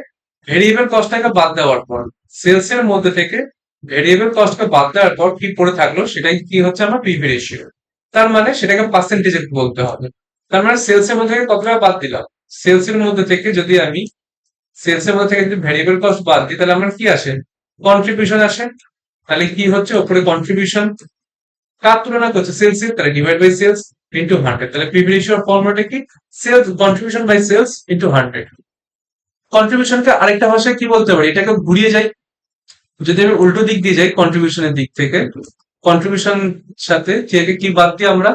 ভেরিয়েবল কস্টটাকে বাদ দেওয়ার পর, সেলস এর মধ্যে থেকে ভেরিয়েবল কস্টকে বাদ দেওয়ার পর কি পড়ে থাকলো সেটাই কি হচ্ছে আমার পিভি রেশিও। তার মানে সেটাকে পার্সেন্টেজে বলতে হবে। তার মানে সেলস এর মধ্যে থেকে কত টাকা বাদ দিলাম, সেলস এর মধ্যে থেকে যদি আমি সেলস এর মধ্যে থেকে যদি ভেরিয়েবল কস্ট বাদ দিই, তাহলে আমার কি আসে? কন্ট্রিবিউশন আসে। তাহলে কি হচ্ছে? ওপরে কন্ট্রিবিউশন, কার তুলনা করছে? সেলস এর, তাহলে ডিভাইড বাই সেলস ইন্টু 100। তাহলে পিভি রেশিওর ফর্মুলাটা কি? Sales contribution by sales into 100। কন্ট্রিবিউশনকে আরেকটা ভাষায় কি বলতে পারি? এটাকে ঘুরিয়ে যাই, যদি আমি উল্টো দিক দিয়ে যাই কন্ট্রিবিউশনের দিক থেকে, কন্ট্রিবিউশন সাথে থেকে কি বাদ দিই আমরা?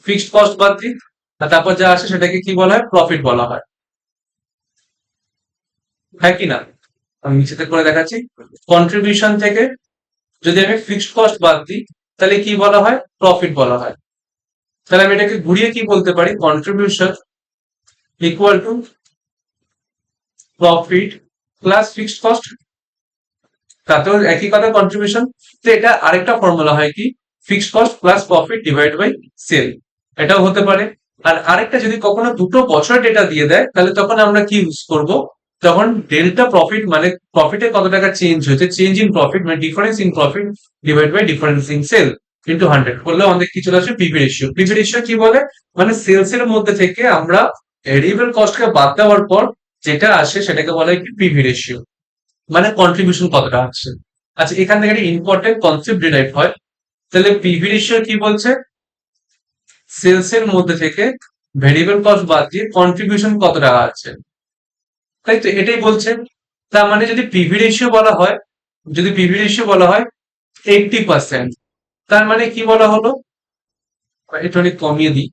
ফিক্সড কস্ট বাদ দিই, আর তারপর যা আসে সেটাকে কি বলা হয়? প্রফিট বলা হয়, হ্যাঁ কি না? আমি নিচেতে করে দেখাচ্ছি। কন্ট্রিবিউশন থেকে যদি আমি ফিক্সড কস্ট বাদ দিই তাহলে কি বলা হয়? প্রফিট বলা হয়। তাহলে আমি এটাকে ঘুরিয়ে কি বলতে পারি? Contribution equal to profit plus fixed cost, তাতেও একই কথা কন্ট্রিবিউশন। তো এটা আরেকটা ফর্মুলা হয় কি? Fixed cost plus profit divide by sale, এটাও হতে পারে। আর আরেকটা, যদি কখনো দুটো বছর ডেটা দিয়ে দেয় তাহলে তখন আমরা কি ইউজ করব? তখন ডেল্টা প্রফিট মানে প্রফিটে কত টাকা চেঞ্জ হয়েছে, চেঞ্জ ইন প্রফিট মানে difference in profit divide by difference in sale into 100 করলে আমাদের কি চলে আসে? PV ratio. পিভি রেশিও কি বলে? মানে সেলস এর মধ্যে থেকে আমরা ভেরিয়েবল কস্টকে বাদ দেওয়ার পর যেটা আসে সেটাকে বলা হয় কি? পিভি রেশিও, মানে কন্ট্রিবিউশন কতটা আসছে। আচ্ছা, এখান থেকে একটা ইম্পর্টেন্ট কনসেপ্ট ডিরাইভ হয়। তাহলে পিভি রেশিও কি বলছে? সেলস এর মধ্যে থেকে ভেরিয়েবল কস্ট বাদ দিয়ে কন্ট্রিবিউশন কত টাকা আছে, তাই তো? এটাই বলছে। তার মানে যদি পিভি রেশিও বলা হয়, যদি পিভি রেশিও বলা হয় 80%, তার মানে কি বলা হলো? এটা অনেক কমিয়ে দিই।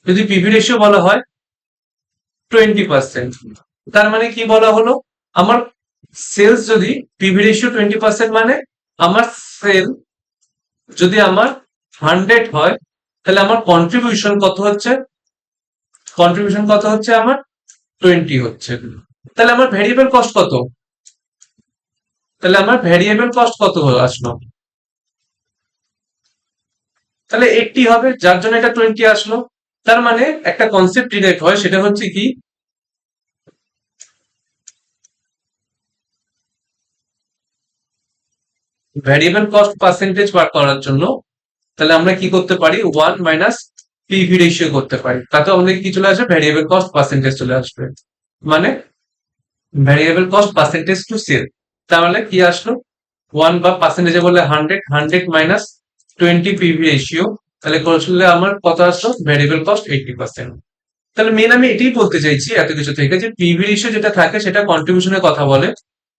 যদি পিভি রেশিও বলা হয় 20%, তার মানে কি বলা হলো? আমার সেলস যদি পিভি রেশিও 20% মানে আমার সেল যদি আমার 100 হয় তাহলে আমার কন্ট্রিবিউশন কত হচ্ছে? কন্ট্রিবিউশন কত হচ্ছে? আমার 20 হচ্ছে। তাহলে আমার ভেরিয়েবল কস্ট কত? তাহলে আমার ভেরিয়েবল কস্ট কত আসলো? তাহলে 80 হবে, যার জন্য এটা 20 আসলো। তার মানে একটা কনসেপ্ট ডিরাইভ হয়, সেটা হচ্ছে কি? ভ্যারিয়েবল কস্ট পার্সেন্টেজ বার করার জন্য তাহলে আমরা কি করতে পারি? 1 মাইনাস পিভি রেশিও করতে পারি, তাতে আমাদের কি চলে আসবে? ভ্যারিয়েবল কস্ট পার্সেন্টেজ চলে আসবে, মানে variable cost percentage to sale. তাহলে কি আসলো? 1 বা পার্সেন্টেজে বললে 100, 100 মাইনাস 20 পিভি রেশিও, তাহলে করলে আমার কত আসলো? Variable cost 80%। তাহলে মেন আমি এটাই বলতে চাইছি এত কিছু থেকে, যে পিভি রেশিও যেটা থাকে সেটা কন্ট্রিবিউশনের কথা বলে।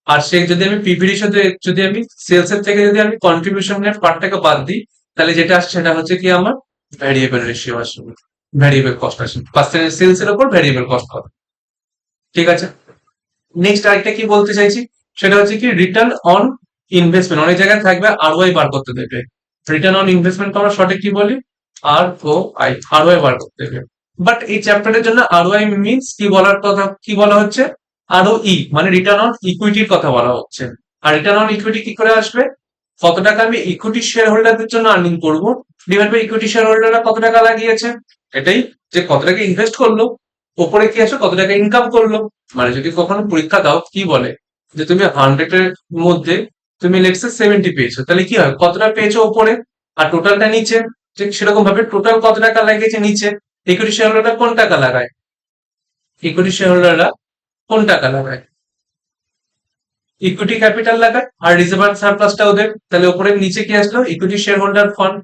আর সে যদি আমি পিভি রেশিও যদি আমি সেলস এর থেকে যদি আমি কন্ট্রিবিউশনের পার্টটাকে বাদ দিই তাহলে যেটা আসছে সেটা হচ্ছে কি? আমার ভ্যারিয়েবল রেশিও আসবে, ভ্যারিয়েবল কস্ট আসবে, পার্সেন্টেজ সেলস এর উপর ভ্যারিয়েবল কস্ট হবে। ঠিক আছে, নেক্সট আরেকটা কি বলতে চাইছি সেটা হচ্ছে কি? Return on investment. অনেক জায়গায় থাকবে আরওআই বার করতে দেবে। রিটার্ন অন ইনভেস্টমেন্ট আমরা শর্টে কি বলি? আর ও আই, আরওআই বার করতে দেবে। বাট এই চ্যাপ্টারের জন্য আরওআই মিনস কি বলার কথা, কি বলা হচ্ছে? আরওই মানে রিটার্ন অন ইকুইটির কথা বলা হচ্ছে। আর রিটার্ন অন ইকুইটি কি করে আসবে? কত টাকা আমি ইকুইটি শেয়ার হোল্ডারদের জন্য আর্নিং করবো ডিভাইড বাই ইকুইটি শেয়ার হোল্ডাররা কত টাকা লাগিয়েছে, এটাই। যে কত টাকা ইনভেস্ট করলো, ওপরে কি আসে? কত টাকা ইনকাম করলো। মানে যদি কখনো পরীক্ষা দাও, কি বলে যে তুমি 100 এর মধ্যে তুমি লেটস সে 70 পেয়েছো, তাহলে কি হয়? কতটা পেয়েছো ওপরে আর টোটালটা নিচে। ঠিক সেরকম ভাবে টোটাল কত টাকা লাগিয়েছে নিচে। ইকুইটি শেয়ার হোল্ডাররা কোন টাকা লাগায়? ইকুইটি শেয়ার হোল্ডাররা কোন টাকা লাগায়? ইকুইটি ক্যাপিটাল লাগায়, আর রিজার্ভ আর সারপ্লাসটা ওদের। তাহলে ওপরে নিচে কি আসলো? ইকুইটি শেয়ার হোল্ডার ফান্ড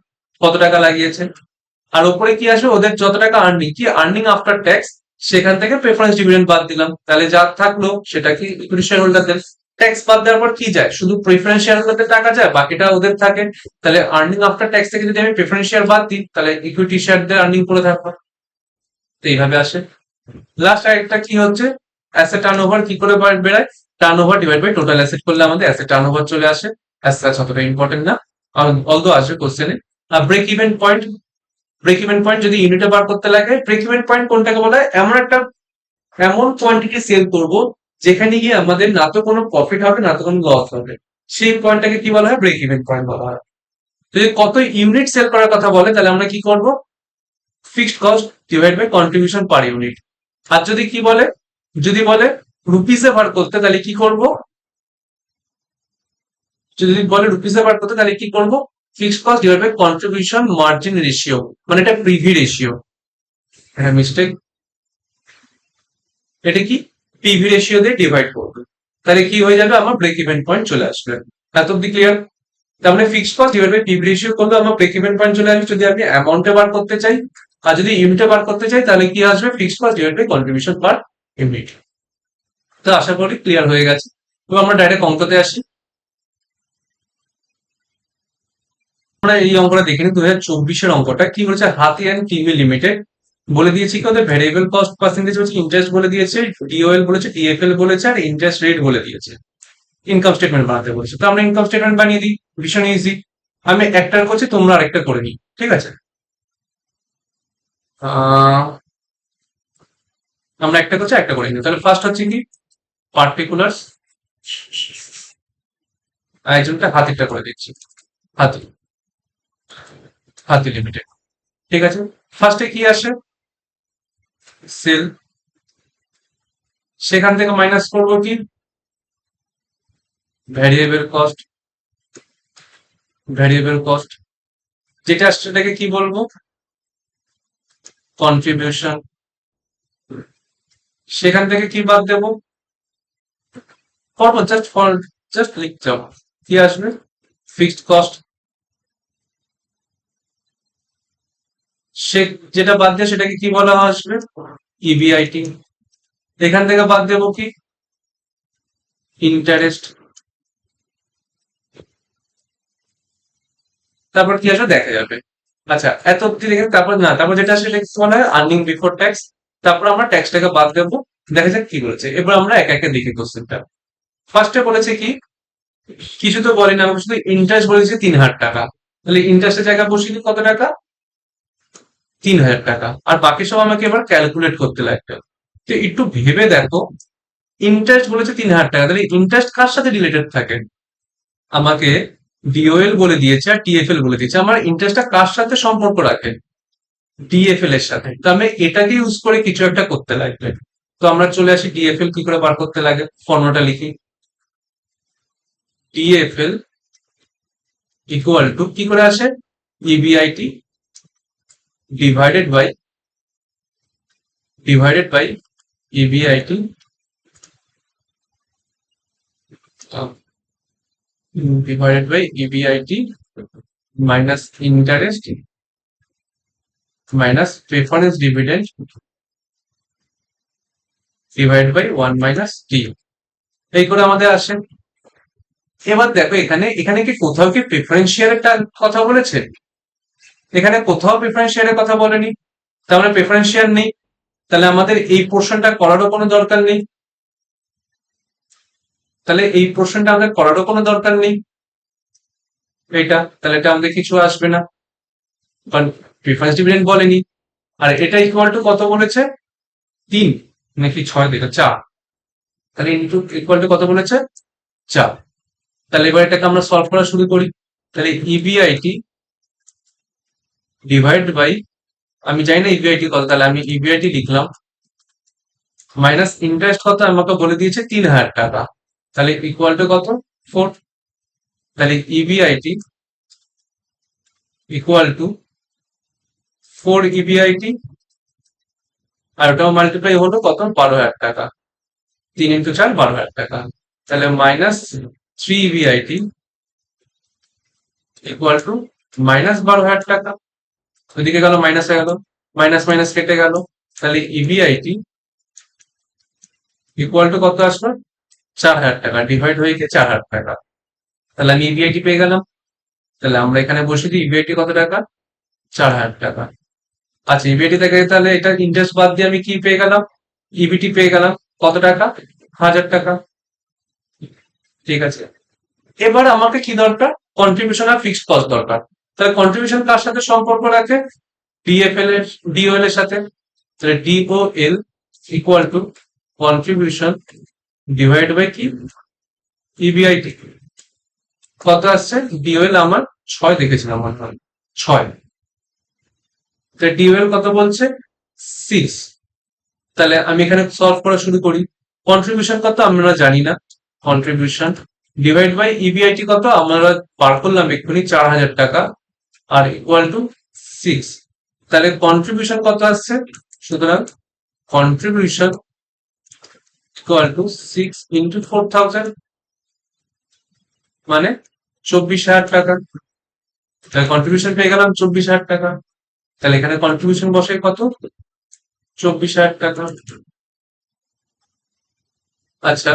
কত টাকা লাগিয়েছে। আর উপরে কি আসবে? ওদের যত টাকা আর্নিং, কি আর্নিং আফটার ট্যাক্স, সেখান থেকে প্রেফারেন্স ডিভিডেন্ড বাদ দিলাম, তাহলে যা থাকলো সেটা কি? ইকুইটি শেয়ার হোল্ডারদের। ট্যাক্স বাদ দেওয়ার পর কি যায়? শুধু প্রেফারেন্স শেয়ার হোল্ডারদের টাকা যায়, বাকিটা ওদের থাকে। তাহলে আর্নিং আফটার ট্যাক্স থেকে যদি আমি প্রেফারেন্স শেয়ার বাদ দিই তাহলে ইকুইটি শেয়ারদের আর্নিং করে থাকবো। তো এইভাবে আসে। লাস্ট আরেকটা কি হচ্ছে? অ্যাসেট টার্নওভার কি করে বেড়ায়? Turnover divide by total asset করলে আমাদের অ্যাসেট টার্নওভার চলে আসে। অ্যাজ সাচ অতটা ইম্পর্টেন্ট না, অলদো আসবে কোশ্চেনে। Break even point, break even point যদি ইউনিটে বার করতে লাগে, ব্রেক ইভেন পয়েন্ট কোনটাকে বলা হয়? এমন একটা, এমন কোয়ান্টিটি সেল করব যেখানে গিয়ে আমাদের না তো কোনো প্রফিট হবে না তো কোনো লস হবে, সেই পয়েন্টটাকে কি বলা হয়? ব্রেক ইভেন পয়েন্ট বলা হয়। যদি কত ইউনিট সেল করার কথা বলে তাহলে আমরা কি করব? Fixed cost divide by contribution per unit. আর যদি কি বলে, যদি বলে রুপিসে বার করতে তাহলে কি করব? যদি বলে রুপিসে বার করতে তাহলে কি করব? Fixed cost divide by contribution margin ratio, মানে এটা পিভি রেশিও। হ্যাঁ মিস্টেক, এটা কি? পিভি রেশিও দিয়ে ডিভাইড করবে, তাহলে কি হয়ে যাবে? আমার ব্রেক ইভেন পয়েন্ট চলে আসবে। এত অব্দি ক্লিয়ার? তার মানে fixed cost divide by PV ratio করলে আমার ব্রেক ইভেন পয়েন্ট চলে আসবে যদি আমি অ্যামাউন্টে বার করতে চাই, আর যদি ইউনিটে বার করতে চাই তাহলে কি আসবে, fixed cost divide by contribution per unit. তো আশা করি ক্লিয়ার হয়ে গেছে। তো আমরা ডাইরেক্ট অঙ্কতে আসি। আমরা এই অঙ্কটা দেখে নিই 2024-এর অঙ্কটা কি বলেছে, হাতি অ্যান্ড টিভি লিমিটেড বলে দিয়েছে কি ওদের ভ্যারিয়েবল কস্ট পার্সেন্টেজ হচ্ছে ইন্টারেস্ট বলে দিয়েছে, ডিওএল বলেছে, ডিএফএল বলেছে, আর ইন্টারেস্ট রেট বলে দিয়েছে। ইনকাম স্টেটমেন্ট বানাতে বলেছে, তো আমরা ইনকাম স্টেটমেন্ট বানিয়ে দিই, ভীষণ ইজি। আমি একটার করছি, তোমরা আরেকটা করে নিই, ঠিক আছে। আমরা একটা করছি, একটা করে নিই। তাহলে ফার্স্ট হচ্ছে কি পার্টিকুলার্স, একজনটা হাতিটা করে দিচ্ছি, হাতি, হাতি লিমিটেড, ঠিক আছে। ফার্স্টে কি আসে, সেল, সেখান থেকে মাইনাস করবো কি ভ্যারিয়েবল কস্ট, ভ্যারিয়েবল কস্ট যেটা আসছে সেটাকে কি বলবো, কন্ট্রিবিউশন, সেখান থেকে কি বাদ দেবো, ফর জাস্ট লিখতে হবে, কি আসবে ফিক্সড কস্ট, সে যেটা বাদ দেয় সেটাকে কি বলা আসবে, ইবিআইটি। এখান থেকে বাদ দেবো কি ইন্টারেস্ট, তারপর কি আসবে দেখা যাবে। আচ্ছা এত অব্দি দেখে তারপর না, তারপর যেটা আসে সেটা কি বলা হয় আর্নিং বিফোর ট্যাক্স। তারপর আমরা ট্যাক্সটাকে বাদ দেবো, দেখা যাক কি বলেছে। এবার আমরা এক একে দেখি কোশ্চেনটা। ফার্স্টে বলেছে কি, কিছু তো বলেনি, আমাকে শুধু ইন্টারেস্ট বলেছে 3,000 টাকা। তাহলে ইন্টারেস্টের জায়গা বসিয়ে দিই কত টাকা, 3,000 টাকা। আর বাকি সব আমাকে এবার ক্যালকুলেট করতে লাগবে। তো একটু ভেবে দেখো, ইন্টারেস্ট বলেছে 3,000 টাকা, তাহলে ইন্টারেস্ট কার সাথে রিলেটেড থাকে, আমাকে ডিওএল বলে দিয়েছে আর টিএফএল বলে দিয়েছে, আমার ইন্টারেস্টটা কার সাথে সম্পর্ক রাখে, ডিএফএল এর সাথে। তো আমি এটাকে ইউজ করে কিছু একটা করতে লাগবে। তো আমরা চলে আসি ডিএফএল কি করে বার করতে লাগে, ফর্মুলাটা লিখি, ডিএফএল ইকুয়াল টু কি করে আসে, EBIT divided by EBIT divided by EBIT minus interest minus preference dividend divided by 1 minus T, এই করে আমাদের আসে। এবার দেখো এখানে এখানে কি কোথাও কি প্রেফারেন্সিয়ালের কথা বলেছে, এখানে কোথাও প্রেফারেন্সিয়ালের কথা বলেনি, তার মানে প্রেফারেন্সিয়াল নেই, তাহলে আমাদের এই পোর্শনটা করারও কোনো দরকার নেই, তাহলে এই পোর্শনটা আমাদের করারও কোনো দরকার নেই এটা, তাহলে এটা আমাদের কিছু আসবে না, কারণ প্রিফারেন্স ডিভিডেন্ড বলেনি। আর এটা ইকুয়াল টু কত বলেছে, 3 নাকি 6 দিকে 4, তাহলে ইনটু ইকুয়াল টু কত বলেছে 4। তাহলে এবার এটাকে আমরা সলভ করা শুরু করি। তাহলে ইবিআইটি ডিভাইড বাই, আমি জানি না ইবিআইটি কত, তাহলে আমি ইবিআইটি লিখলাম, মাইনাস ইন্টারেস্ট কত আমাকে বলে দিয়েছে 3,000 টাকা, তাহলে ইকুয়াল টু কত 4। তাহলে ইবিআইটি ইকুয়াল টু 4 ইবিআইটি, আর ওটাও মাল্টিপ্লাই হলো কত 12,000 টাকা, 3 ইন্টু 4 12,000 টাকা। তাহলে minus 3 EBIT equal to minus 12,000 টাকা, ওইদিকে গেল মাইনাস হয়ে গেল, মাইনাস মাইনাস কেটে গেল, তাহলে ইবিআইটি ইকুয়াল টু কত আসলো 4,000 টাকা, ডিভাইড হয়ে গিয়ে 4,000 টাকা। তাহলে আমি ইবিআইটি পেয়ে গেলাম। তাহলে আমরা এখানে বসে দিই ইবিআইটি কত টাকা, 4,000 টাকা। আচ্ছা ইবিআইটি থেকে তাহলে এটা ইন্টারেস্ট বাদ দিয়ে আমি কি পেয়ে গেলাম, ইবিটি পেয়ে গেলাম কত টাকা, 1,000 টাকা, ঠিক আছে। এবার আমাকে কি দরকার, কন্ট্রিবিউশন আর ফিক্সড কস্ট দরকার। তাহলে কন্ট্রিবিউশন কার সাথে সম্পর্ক রাখে, ডিএফএল এর, ডিওএল এর সাথে। তাহলে DOL equal to contribution divide by কি ইবিআইটি, কত আসছে, ডিওএল আমার 6 দেখেছিলাম আমার 6, তাহলে ডিওএল কত বলছে 6। তাহলে আমি এখানে সলভ করা শুরু করি, কন্ট্রিবিউশন কত আমরা জানি না, কন্ট্রিবিউশন ডিভাইড বাই ইবিআইটি কত আমরা বার করলাম এক্ষুনি 4,000 টাকা, আর ইকুয়াল টু 6। তাহলে কন্ট্রিবিউশন কত আসছে, সুতরাং কন্ট্রিবিউশন ইকুয়াল টু 6 ইন্টু 4,000 মানে 24,000 টাকা। তাহলে কন্ট্রিবিউশন পেয়ে গেলাম 24,000 টাকা। তাহলে এখানে কন্ট্রিবিউশন বসে কত? 24,000 টাকা। আচ্ছা,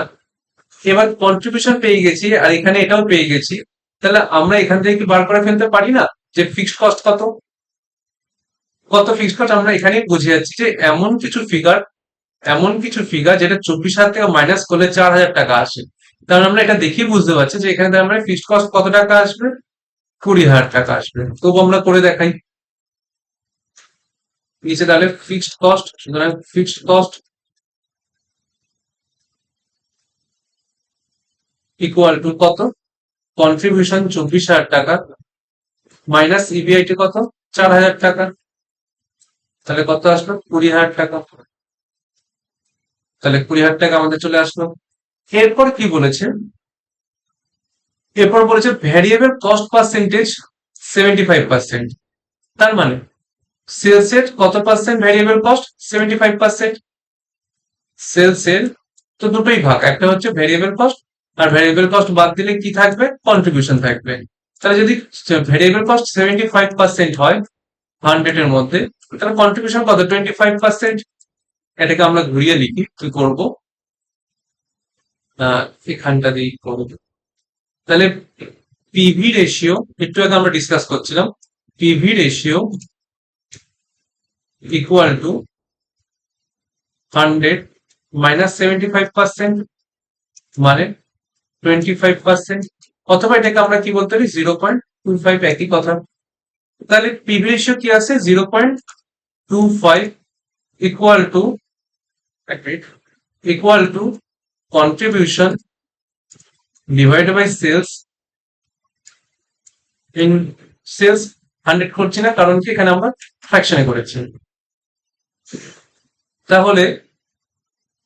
এবার কন্ট্রিবিউশন পেয়ে গেছি আর এখানে এটাও পেয়ে গেছি, তাহলে আমরা এখান থেকে কি বার করে ফেলতে পারি না যে ফিক্সড কস্ট কত? কত ফিক্সড কস্ট আমরা এখানে বুঝে যাচ্ছি যে এমন কিছু ফিগার যেটা 24,000 টাকা মাইনাস করলে 4,000 টাকা আসে। কারণ আমরা এটা দেখেই বুঝতে পারছি যে এখানে আমরা ফিক্সড কস্ট কত টাকা আসবে? 20,000 টাকা আসবে। তবু আমরা করে দেখাই নিচে, তাহলে ফিক্সড কস্ট, সুতরাং ফিক্সড কস্ট ইকুয়াল টু কত? কন্ট্রিবিউশন 24,000 টাকা মাইনাস ইবিআইটি কত? 4,000 টাকা। তাহলে কত আসলো? 20,000 টাকা। তাহলে 20,000 টাকা আমাদের চলে আসলো। এরপর কি বলেছে? এরপর বলেছে ভ্যারিয়েবল কস্ট পার্সেন্টেজ 75%। তার মানে সেলস এর কত পার্সেন্ট ভ্যারিয়েবল কস্ট? 75%। সেলস এর তো দুটোই ভাগ, একটা হচ্ছে ভ্যারিয়েবল কস্ট, আর ভ্যারিয়েবল কস্ট বাদ দিলে কি থাকবে? কন্ট্রিবিউশন থাকবে। তাহলে যদি ভ্যারিয়েবল কস্ট 75% হয় 100 এর মধ্যে, তাহলে কন্ট্রিবিউশন কত? 25%। এটাকে আমরা ঘুরিয়ে লিখি, কি করব? এখানটা দিয়ে করবো। তাহলে পিভি রেশিও, একটু আগে আমরা ডিসকাস করছিলাম, PV ratio equal to 100 minus 75%, মানে 25%। অথবা এটাকে আমরা কি বলতে পারি? 0.25, একই কথা। তাহলে পিভি রেশিও কি আছে? 0.25 equal to contribution divided by sales in sales. 100 করছি না, কারণ কি এখানে আমরা ফ্র্যাকশনে করেছি। তাহলে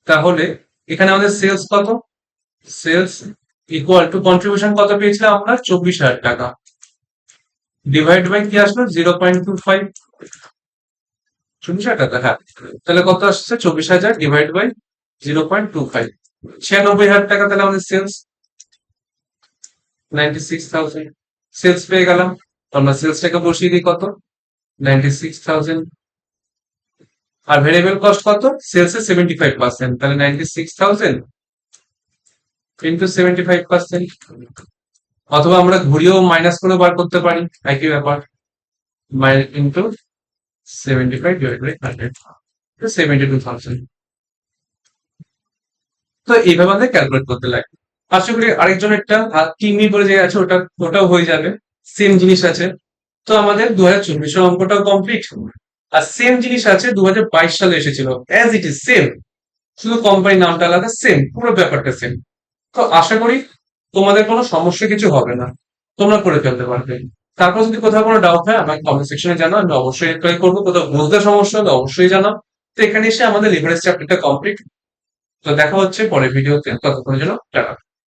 তাহলে এখানে আমাদের সেলস কত? সেলস ইকুয়াল টু কন্ট্রিবিউশন কত পেয়েছিলাম আমরা? 24,000 টাকা ডিভাইড বাই কি আসলো? 0.25। 24,000 টাকা, হ্যাঁ। তাহলে কত আসছে? 24,000 ডিভাইড বাই 0.25, 96,000 টাকা। তাহলে আমাদের সেলস 96,000 সেলস পেয়ে গেলাম। আমরা সেলসটাকে বসিয়ে দিই কত? 96,000। আর ভেরিয়েবল কস্ট কত? সেলস এর 75%, তাহলে 96,000 ইন্টু 75%। অথবা আমরা ঘুরিয়েও মাইনাস করে বার করতে পারি, একই ব্যাপার, ইন্টু 75 ডিভাইড বাই 100, 72,000। তো এইভাবে আমাদের ক্যালকুলেট করতে লাগে। আশা করি আরেকজন একটা টিমি বলে যে আছে, ওটাও হয়ে যাবে। সেম জিনিস আছে। তো আমাদের 2024 অঙ্কটাও কমপ্লিট। আর সেম জিনিস আছে 2022 সালে এসেছিল, অ্যাজ ইট ইজ সেম, শুধু কোম্পানির নামটা আলাদা, সেম পুরো ব্যাপারটা সেম। তো আশা করি তোমাদের কোনো সমস্যা কিছু হবে না, তোমরা করে ফেলতে পারবে। তারপর যদি কোথাও কোনো ডাউট হয় আমাকে কমেন্ট সেকশনে জানাও, আমি অবশ্যই রিপ্লাই করবো। কোথাও বুঝতে সমস্যা হলে অবশ্যই জানাও। তো এখানে এসে আমাদের লিভারেজ চ্যাপ্টারটা কমপ্লিট। তো দেখা হচ্ছে পরের ভিডিওতে, ততক্ষণের জন্য টাটা।